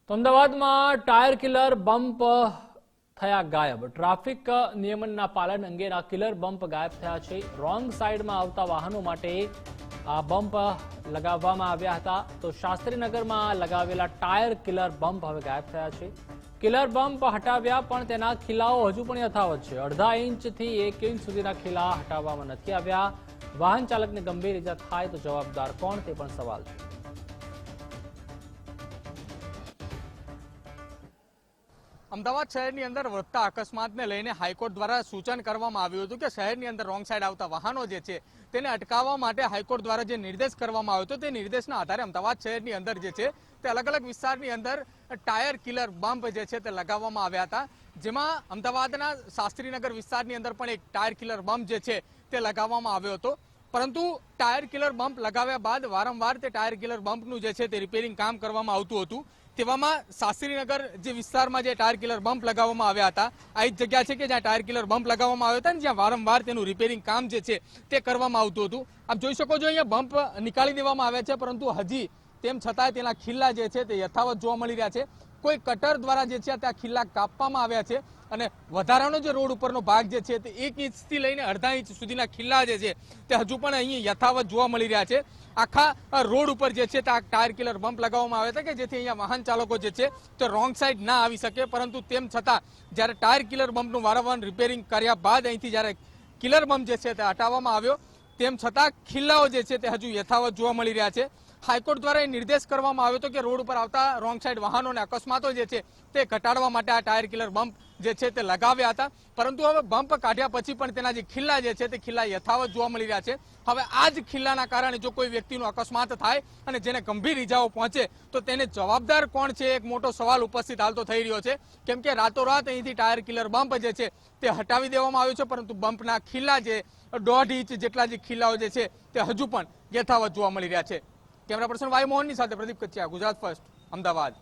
તો અમદાવાદમાં tyre killer bump થયા ગાયબ. ટ્રાફિક નિયમનના પાલન અંગેના કિલર બમ્પ ગાયબ થયા છે. રોંગ સાઈડમાં આવતા વાહનો માટે આ બમ્પ લગાવવામાં આવ્યા હતા. તો શાસ્ત્રીનગરમાં લગાવેલા ટાયર કિલર બમ્પ હવે ગાયબ થયા છે. કિલર બમ્પ હટાવ્યા પણ તેના ખીલાઓ હજુ પણ યથાવત છે. અડધા ઇંચથી 1 ઇંચ સુધીના ખીલા હટાવવામાં નથી આવ્યા. વાહન ચાલકને ગંભીર ઇજા થાય તો જવાબદાર કોણ તે પણ સવાલ છે. અમદાવાદ શહેરની અંદર વધતા અકસ્માતને લઈને હાઈકોર્ટ દ્વારા સૂચન કરવામાં આવ્યું હતું કે શહેરની અંદર રોંગ સાઈડ આવતા વાહનો જે છે તેને અટકાવવા માટે હાઈકોર્ટ દ્વારા જે નિર્દેશ કરવામાં આવ્યો હતો તે નિર્દેશના આધારે અમદાવાદ શહેરની અંદર જે છે તે અલગ અલગ વિસ્તારની અંદર ટાયર કિલર બમ્પ જે છે તે લગાવવામાં આવ્યા હતા. જેમાં અમદાવાદના શાસ્ત્રીનગર વિસ્તારની અંદર પણ એક ટાયર કિલર બમ્પ જે છે તે લગાવવામાં આવ્યો હતો. પરંતુ ટાયર કિલર બમ્પ લગાવ્યા બાદ વારંવાર તે ટાયર કિલર બમ્પનું જે છે તે રિપેરિંગ કામ કરવામાં આવતું હતું. તેવામાં શાસ્ત્રીનગર જે વિસ્તારમાં જે ટાયર કિલર બમ્પ લગાવવામાં આવ્યા હતા આ એક જગ્યા છે કે જ્યાં ટાયર કિલર બમ્પ લગાવવામાં આવ્યા હતા અને જ્યાં વારંવાર તેનું રિપેરિંગ કામ જે છે તે કરવામાં આવતું હતું. આપ જોઈ શકો છો અહીંયા બમ્પ નીકાળી દેવામાં આવ્યા છે, પરંતુ હજી તેમ છતાંય તેના ખીલ્લા જે છે તે યથાવત જોવા મળી રહ્યા છે. કોઈ કટર દ્વારા જે છે ત્યાં ખીલ્લા કાપવામાં આવ્યા છે અને વધારાનો જે રોડ ઉપરનો ભાગ જે છે તે 1 ઇંચથી લઈને અડધા ઇંચ સુધીના ખીલ્લા જે છે તે હજુ પણ અહીં યથાવત જોવા મળી રહ્યા છે. આખા રોડ ઉપર જે છે તે આ ટાયર કિલર બમ્પ લગાવવામાં આવ્યા હતા કે જેથી અહીંયા વાહન ચાલકો જે છે તે રોંગ સાઈડ ના આવી શકે. પરંતુ તેમ છતાં જ્યારે ટાયર કિલર બમ્પનું વારંવાર રિપેરિંગ કર્યા બાદ અહીંથી જ્યારે કિલર બમ્પ જે છે તે હટાવવામાં આવ્યો તેમ છતાં ખીલ્લાઓ જે છે તે હજુ યથાવત જોવા મળી રહ્યા છે. હાઈકોર્ટ દ્વારા એ નિર્દેશ કરવામાં આવ્યો હતો કે રોડ ઉપર આવતા રોંગ સાઈડ વાહનોને અકસ્માતો જે છે તે ઘટાડવા માટે આ ટાયર કિલર બમ્પ જે છે તે લગાવ્યા હતા. પરંતુ હવે બમ્પ કાઢ્યા પછી પણ તેના જે ખીલ્લા જે છે તે ખીલ્લા યથાવત જોવા મળી રહ્યા છે. હવે આ જ ખીલ્લાના કારણે જો કોઈ વ્યક્તિનો અકસ્માત થાય અને જેને ગંભીર ઇજાઓ પહોંચે તો તેને જવાબદાર કોણ છે એક મોટો સવાલ ઉપસ્થિત હાલ તો થઈ રહ્યો છે. કેમ કે રાતોરાત અહીંથી ટાયર કિલર બમ્પ જે છે તે હટાવી દેવામાં આવ્યો છે, પરંતુ બમ્પના ખીલ્લા જે 1.5 ઇંચ જેટલા જે ખીલ્લાઓ જે છે તે હજુ પણ યથાવત જોવા મળી રહ્યા છે. કેમેરા પર્સન વાય મોહનની સાથે પ્રદીપ કચ્છિયા, ગુજરાત ફર્સ્ટ, અમદાવાદ.